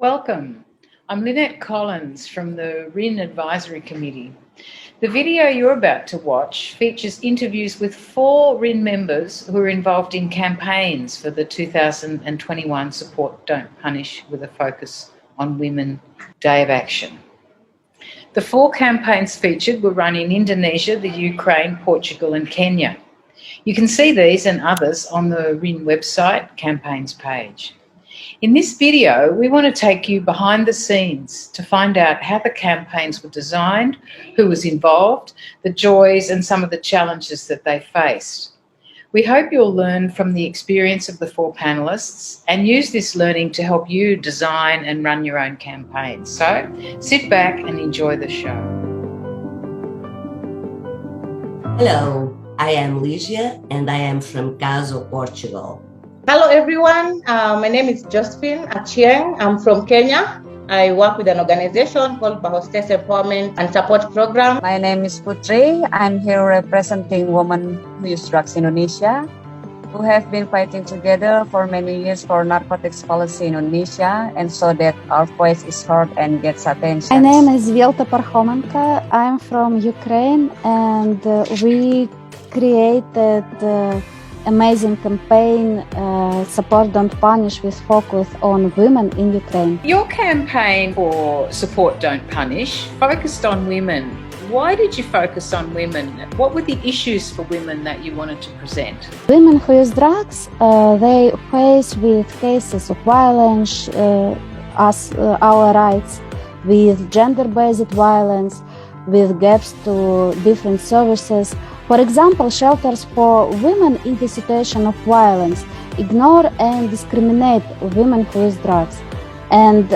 Welcome. I'm Lynette Collins from the RIN Advisory Committee. The video you're about to watch features interviews with 4 RIN members who are involved in campaigns for the 2021 Support Don't Punish with a focus on Women Day of Action. The 4 campaigns featured were run in Indonesia, the Ukraine, Portugal and Kenya. You can see these and others on the RIN website campaigns page. In this video, we want to take you behind the scenes to find out how the campaigns were designed, who was involved, the joys and some of the challenges that they faced. We hope you'll learn from the experience of the 4 panellists and use this learning to help you design and run your own campaigns. So sit back and enjoy the show. Hello, I am Lucia and I am from Caso, Portugal. Hello everyone, my name is Josephine Achieng. I'm from Kenya. I work with an organization called Hostess Empowerment and Support Program. My name is Putri. I'm here representing Women Who Use Drugs Indonesia, who have been fighting together for many years for narcotics policy in Indonesia, and so that our voice is heard and gets attention. My name is Vilta. I'm from Ukraine, and we created amazing campaign, Support Don't Punish, with focus on women in Ukraine. Your campaign for Support Don't Punish focused on women. Why did you focus on women? What were the issues for women that you wanted to present? Women who use drugs, they face with cases of violence, as our rights, with gender-based violence, with gaps to different services. For example, shelters for women in the situation of violence ignore and discriminate women who use drugs. And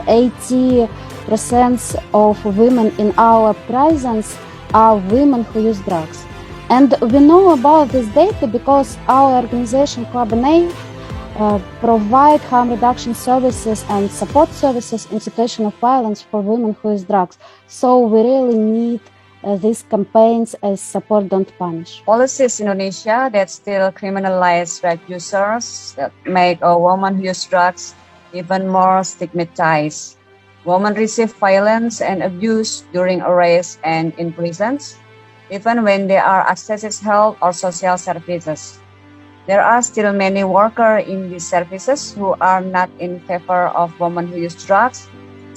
80% of women in our prisons are women who use drugs. And we know about this data because our organization, Club NA, provide harm reduction services and support services in situation of violence for women who use drugs. So we really need these campaigns as Support Don't Punish. Policies in Indonesia that still criminalize drug users, that make a woman who use drugs even more stigmatized. Women receive violence and abuse during arrest and in prisons, even when they are accessing health or social services. There are still many workers in these services who are not in favor of women who use drugs,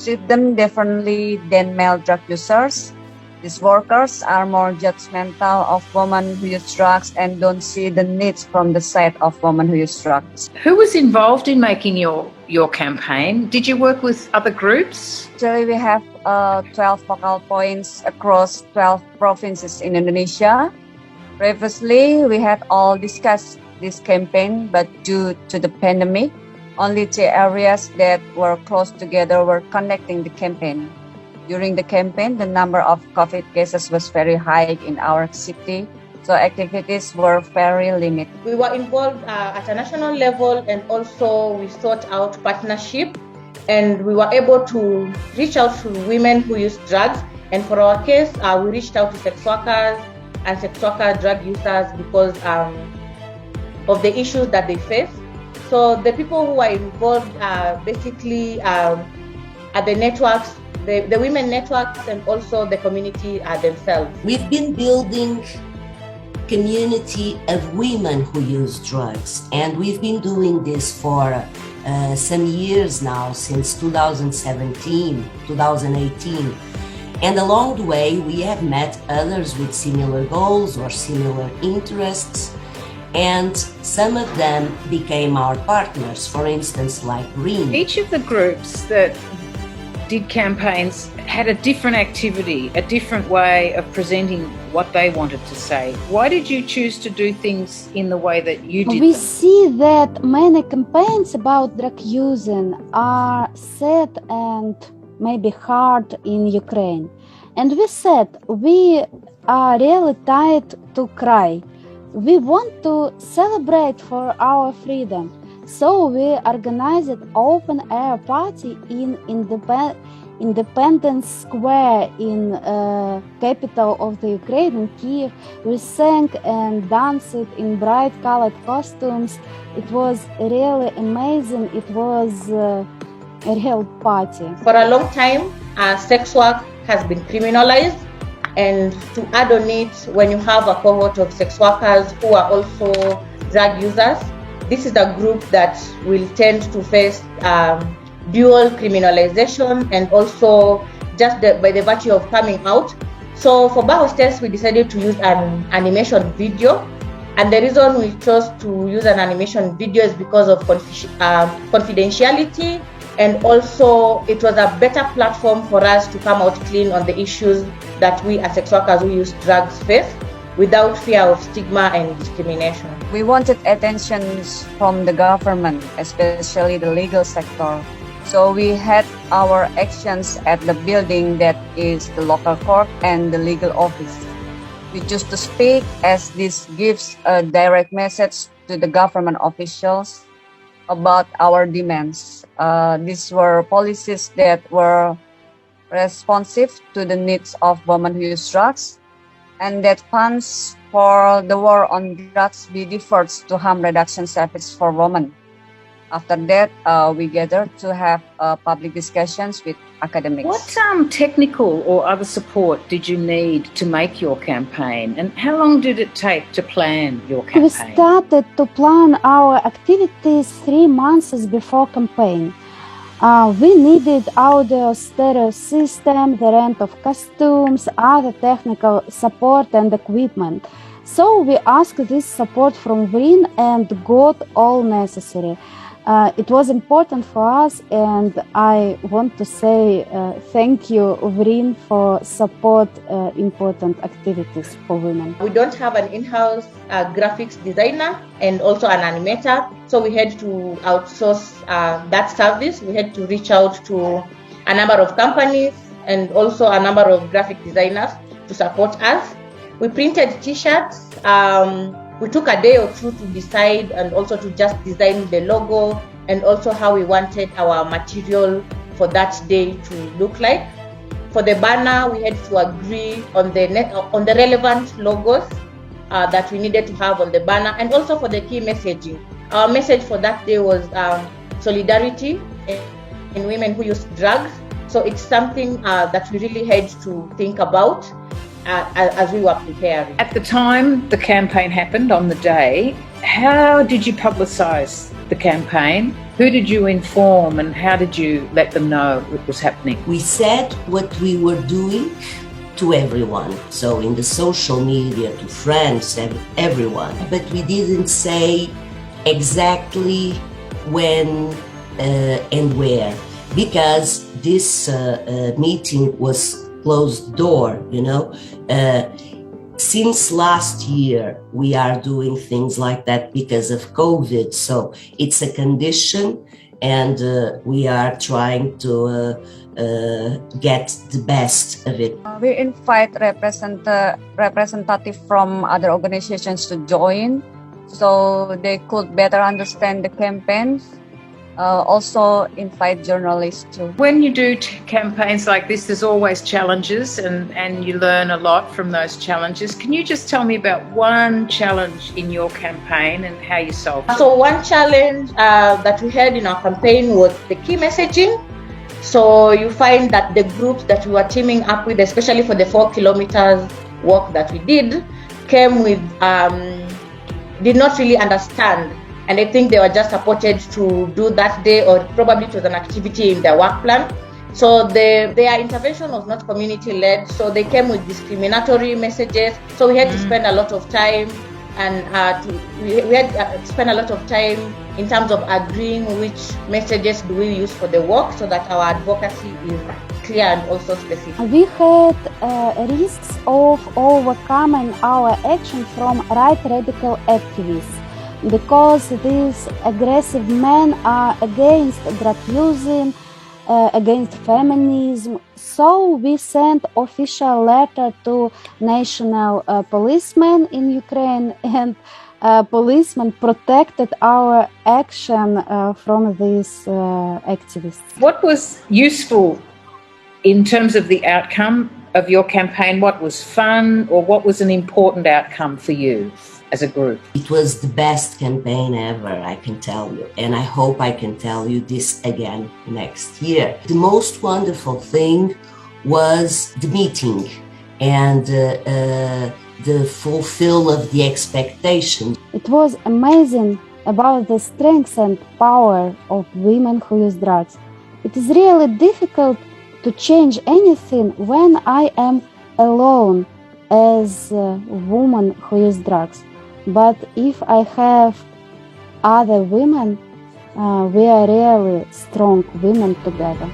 treat them differently than male drug users. These workers are more judgmental of women who use drugs and don't see the needs from the side of women who use drugs. Who was involved in making your campaign? Did you work with other groups? Actually, we have 12 focal points across 12 provinces in Indonesia. Previously, we had all discussed this campaign, but due to the pandemic, only 2 areas that were close together were conducting the campaign. During the campaign, the number of COVID cases was very high in our city, so activities were very limited. We were involved at a national level, and also we sought out partnership, and we were able to reach out to women who use drugs. And for our case, we reached out to sex workers and sex worker drug users because of the issues that they face. So the people who are involved basically are the networks, the women networks, and also the community themselves. We've been building community of women who use drugs, and we've been doing this for some years now, since 2017, 2018. And along the way, we have met others with similar goals or similar interests, and some of them became our partners, for instance, like RIN. Each of the groups that did campaigns had a different activity, a different way of presenting what they wanted to say. Why did you choose to do things in the way that you did We them? see that many campaigns about drug using are sad and maybe hard in Ukraine. And we said we are really tired to cry. We want to celebrate for our freedom. So we organized an open-air party in Independence Square in capital of the Ukraine, in Kiev. We sang and danced in bright-colored costumes. It was really amazing. It was real party. For a long time, sex work has been criminalized. And to add on it, when you have a cohort of sex workers who are also drug users, this is a group that will tend to face dual criminalization and also just by the virtue of coming out. So for Bar Hostess, we decided to use an animation video. And the reason we chose to use an animation video is because of confidentiality, and also it was a better platform for us to come out clean on the issues that we as sex workers who use drugs face without fear of stigma and discrimination. We wanted attention from the government, especially the legal sector. So we had our actions at the building that is the local court and the legal office. We choose to speak as this gives a direct message to the government officials about our demands. These were policies that were responsive to the needs of women who use drugs, and that funds for the war on drugs be deferred to harm reduction service for women. After that, we gathered to have public discussions with academics. What technical or other support did you need to make your campaign, and how long did it take to plan your campaign? We started to plan our activities 3 months before campaign. We needed audio stereo system, the rent of costumes, other technical support and equipment. So we asked this support from VRIN and got all necessary. It was important for us, and I want to say thank you, VRIN, for support important activities for women. We don't have an in-house graphics designer and also an animator, so we had to outsource that service. We had to reach out to a number of companies and also a number of graphic designers to support us. We printed t-shirts. We took a day or two to decide and also to just design the logo and also how we wanted our material for that day to look like. For the banner, we had to agree on the relevant logos that we needed to have on the banner, and also for the key messaging. Our message for that day was solidarity in women who use drugs. So it's something that we really had to think about as we were preparing. At the time the campaign happened on the day, how did you publicise the campaign? Who did you inform, and how did you let them know what was happening? We said what we were doing to everyone, so in the social media, to friends, everyone, but we didn't say exactly when and where, because this meeting was closed door, Since last year, we are doing things like that because of COVID. So it's a condition, and we are trying to get the best of it. We invite representatives from other organizations to join so they could better understand the campaigns. Also invite journalists too. When you do campaigns like this, there's always challenges, and you learn a lot from those challenges. Can you just tell me about one challenge in your campaign and how you solved it? So one challenge that we had in our campaign was the key messaging. So you find that the groups that we were teaming up with, especially for the 4 kilometers walk that we did, came with, did not really understand. And I think they were just supported to do that day, or probably it was an activity in their work plan. So their intervention was not community-led, so they came with discriminatory messages. So we had to spend a lot of time, and we had to spend a lot of time in terms of agreeing which messages do we use for the walk, so that our advocacy is clear and also specific. We had risks of overcoming our action from right radical activists, because these aggressive men are against drug using, against feminism. So we sent official letter to national policemen in Ukraine, and policemen protected our action from these activists. What was useful in terms of the outcome of your campaign? What was fun, or what was an important outcome for you as a group? It was the best campaign ever, I can tell you. And I hope I can tell you this again next year. The most wonderful thing was the meeting and the fulfill of the expectation. It was amazing about the strength and power of women who use drugs. It is really difficult to change anything when I am alone as a woman who use drugs. But if I have other women, we are really strong women together.